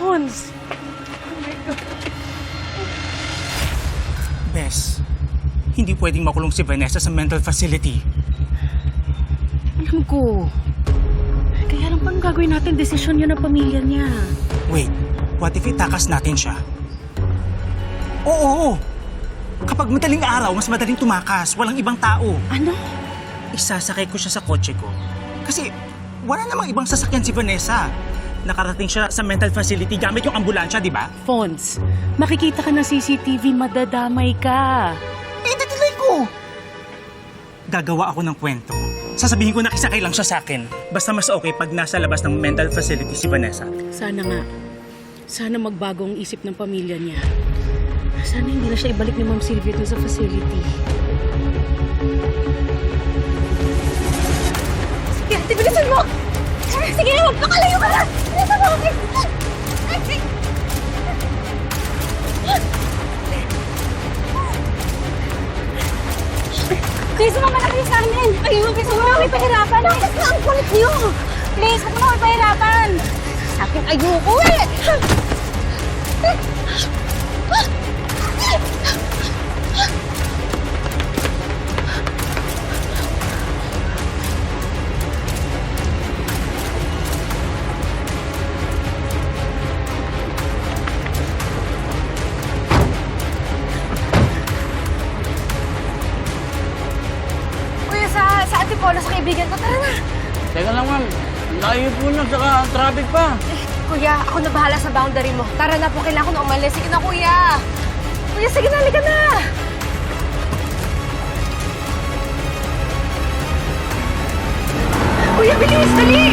Pons! Bes, hindi pwedeng makulong si Vanessa sa mental facility. Alam ko. Kaya lang paano gagawin natin? Desisyon yun ng pamilya niya. Wait, what if itakas natin siya? Oo! Kapag madaling araw, mas madaling tumakas. Walang ibang tao. Ano? Isasakay ko siya sa kotse ko. Kasi wala namang ibang sasakyan si Vanessa. Nakarating siya sa mental facility gamit yung ambulansya, di ba? Pons, makikita ka ng CCTV, madadamay ka. Ititilay ko! Gagawa ako ng kwento. Sasabihin ko na kisakay lang siya sa akin. Basta mas okay pag nasa labas ng mental facility si Vanessa. Sana nga. Sana magbago ang isip ng pamilya niya. Sana hindi na siya ibalik ni Ma'am Sylvia dun sa facility. Sige, ate, bilisan mo! Sige na, magpakalayo ka na! Bilisan mo! Please, sumama na kayo sa amin! Ayun, please, huwag na kami pahirapan! Bakit na ang kulit niyo? Please, huwag na kami pahirapan! Sa akin, ayoko eh! Kuya, sa Antipolo, sa kaibigan ko, tara na! Teka lang, ma'am. Layo po niyo, saka traffic pa. Kuya, ako na bahala sa boundary mo. Tara na po, kailangan ko na umalis. Sige na, kuya! Kuya, sige na, halika na! Kuya, bilis! Dali!